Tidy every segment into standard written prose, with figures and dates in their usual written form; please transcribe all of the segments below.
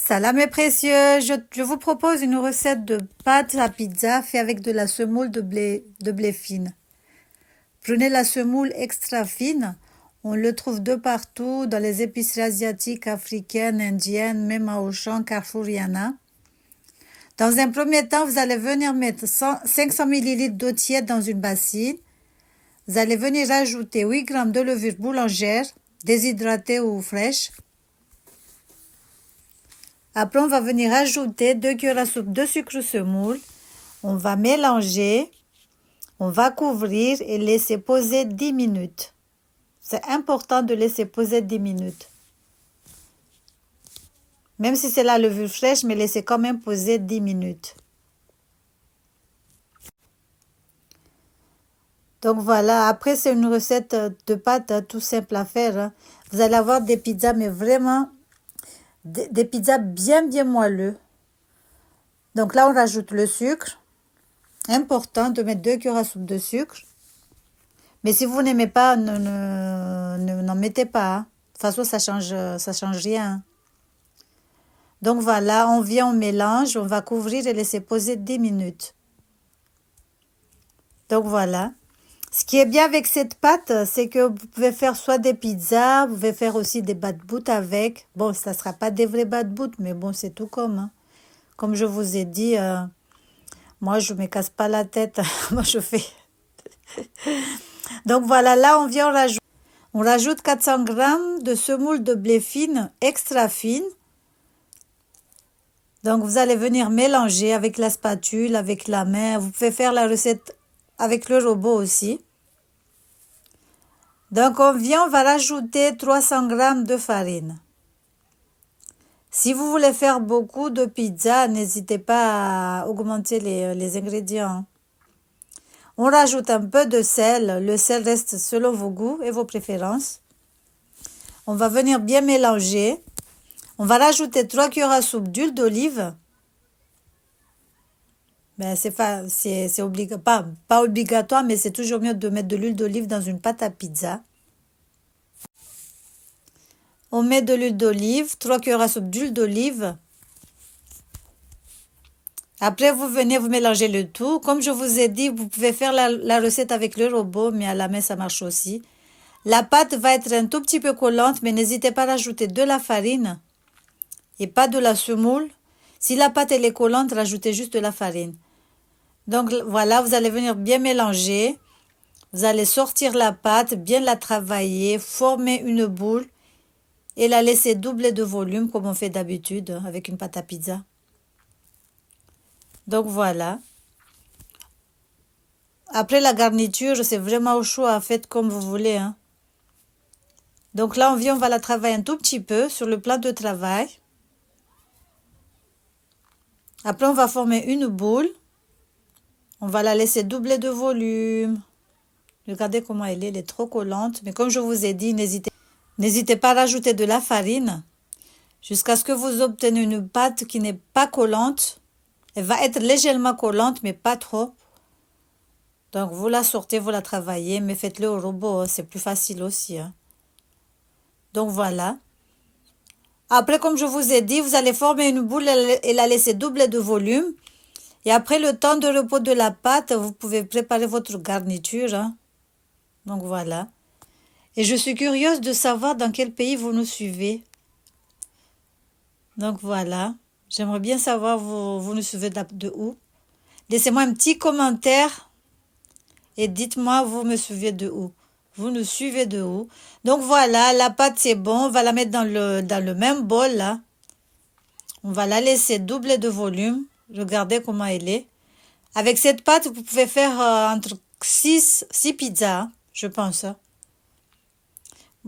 Salam mes précieux, je vous propose une recette de pâte à pizza fait avec de la semoule de blé fine. Prenez la semoule extra fine, on le trouve de partout dans les épiceries asiatiques, africaines, indiennes, même à Auchan, Carrefour, il y en a. Dans un premier temps, vous allez venir mettre 500 ml d'eau tiède dans une bassine. Vous allez venir ajouter 8 g de levure boulangère, déshydratée ou fraîche. Après, on va venir ajouter 2 cuillères à soupe de sucre semoule. On va mélanger, on va couvrir et laisser poser 10 minutes. C'est important de laisser poser 10 minutes. Même si c'est la levure fraîche, mais laissez quand même poser 10 minutes. Donc voilà, après c'est une recette de pâte tout simple à faire. Vous allez avoir des pizzas, mais vraiment des pizzas bien moelleux. Donc là, on rajoute le sucre. Important de mettre 2 cuillères à soupe de sucre. Mais si vous n'aimez pas, n'en mettez pas. De toute façon, ça change rien. Donc voilà, on vient, on mélange, on va couvrir et laisser poser 10 minutes. Donc voilà. Ce qui est bien avec cette pâte, c'est que vous pouvez faire soit des pizzas, vous pouvez faire aussi des bad-boot avec. Bon, ça ne sera pas des vrais bad-boot, mais bon, c'est tout comme. Comme je vous ai dit, moi, je ne me casse pas la tête. Moi, je fais. Donc voilà, là, on rajoute 400 g de semoule de blé fine, extra fine. Donc, vous allez venir mélanger avec la spatule, avec la main. Vous pouvez faire la recette avec le robot aussi. Donc, on va rajouter 300 g de farine. Si vous voulez faire beaucoup de pizza, n'hésitez pas à augmenter les ingrédients. On rajoute un peu de sel. Le sel reste selon vos goûts et vos préférences. On va venir bien mélanger. On va rajouter 3 cuillères à soupe d'huile d'olive. Ben, pas obligatoire, mais c'est toujours mieux de mettre de l'huile d'olive dans une pâte à pizza. On met de l'huile d'olive, 3 cuillères à soupe d'huile d'olive. Après, vous venez vous mélanger le tout. Comme je vous ai dit, vous pouvez faire la recette avec le robot, mais à la main, ça marche aussi. La pâte va être un tout petit peu collante, mais n'hésitez pas à rajouter de la farine et pas de la semoule. Si la pâte elle est collante, rajoutez juste de la farine. Donc voilà, vous allez venir bien mélanger. Vous allez sortir la pâte, bien la travailler, former une boule et la laisser doubler de volume comme on fait d'habitude avec une pâte à pizza. Donc voilà. Après la garniture, c'est vraiment au choix, faites comme vous voulez. Donc là, on va la travailler un tout petit peu sur le plat de travail. Après, on va former une boule. On va la laisser doubler de volume. Regardez comment elle est trop collante. Mais comme je vous ai dit, n'hésitez pas à rajouter de la farine jusqu'à ce que vous obteniez une pâte qui n'est pas collante. Elle va être légèrement collante, mais pas trop. Donc, vous la sortez, vous la travaillez, mais faites-le au robot, c'est plus facile aussi. Donc, voilà. Après, comme je vous ai dit, vous allez former une boule et la laisser doubler de volume. Et après le temps de repos de la pâte, vous pouvez préparer votre garniture. Donc, voilà. Et je suis curieuse de savoir dans quel pays vous nous suivez. Donc, voilà. J'aimerais bien savoir vous nous suivez de où. Laissez-moi un petit commentaire et dites-moi vous me suivez de où. Vous nous suivez de où. Donc voilà, la pâte c'est bon. On va la mettre dans le même bol là. On va la laisser doubler de volume. Regardez comment elle est. Avec cette pâte, vous pouvez faire entre 6 pizzas, je pense.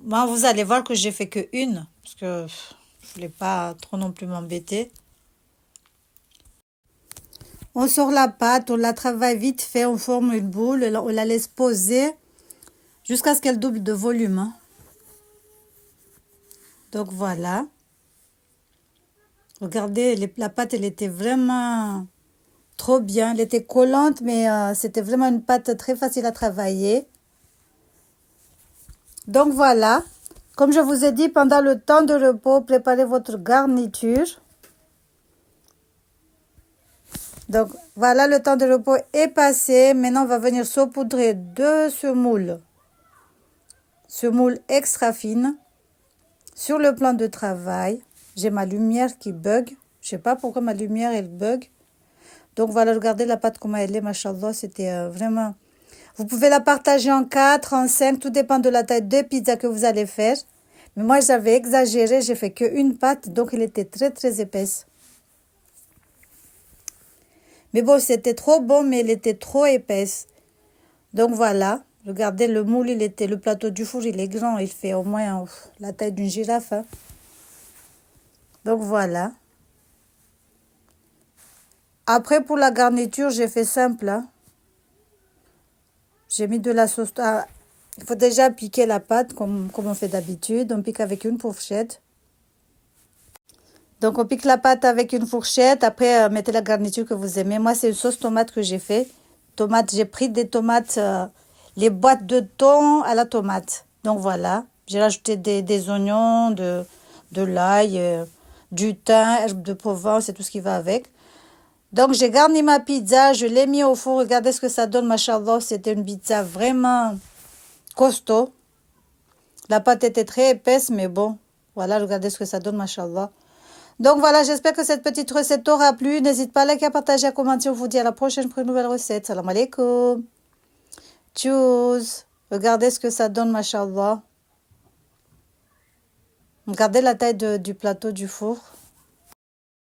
Moi, vous allez voir que j'ai fait que une. Parce que je voulais pas trop non plus m'embêter. On sort la pâte, on la travaille vite fait, on forme une boule, on la laisse poser jusqu'à ce qu'elle double de volume. Donc voilà. Regardez, la pâte, elle était vraiment trop bien. Elle était collante, mais c'était vraiment une pâte très facile à travailler. Donc voilà. Comme je vous ai dit, pendant le temps de repos, préparez votre garniture. Donc, voilà, le temps de repos est passé. Maintenant, on va venir saupoudrer de semoule extra fine sur le plan de travail. J'ai ma lumière qui bug. Je sais pas pourquoi ma lumière, elle bug. Donc, voilà, regardez la pâte comment elle est, machallah. C'était vraiment... Vous pouvez la partager en 4, en 5. Tout dépend de la taille de pizza que vous allez faire. Mais moi, j'avais exagéré. J'ai fait qu'une pâte. Donc, elle était très, très épaisse. Mais bon, c'était trop bon, mais elle était trop épaisse. Donc voilà, regardez le moule, le plateau du four, il est grand. Il fait au moins la taille d'une girafe. Hein. Donc voilà. Après, pour la garniture, j'ai fait simple. Hein. J'ai mis de la sauce. Ah, il faut déjà piquer la pâte comme on fait d'habitude. On pique avec une fourchette. Donc on pique la pâte avec une fourchette. Après, mettez la garniture que vous aimez. Moi, c'est une sauce tomate que j'ai fait. Tomate, j'ai pris des tomates, les boîtes de thon à la tomate. Donc voilà, j'ai rajouté des oignons, de l'ail, du thym, herbe de Provence et tout ce qui va avec. Donc j'ai garni ma pizza, je l'ai mis au four. Regardez ce que ça donne, machallah. C'était une pizza vraiment costaud. La pâte était très épaisse, mais bon, voilà, regardez ce que ça donne, machallah. Donc voilà, j'espère que cette petite recette t'aura plu. N'hésite pas à liker, à partager, à commenter. On vous dit à la prochaine pour une nouvelle recette. Salam alaikum. Tchuss. Regardez ce que ça donne, machallah. Regardez la taille du plateau du four.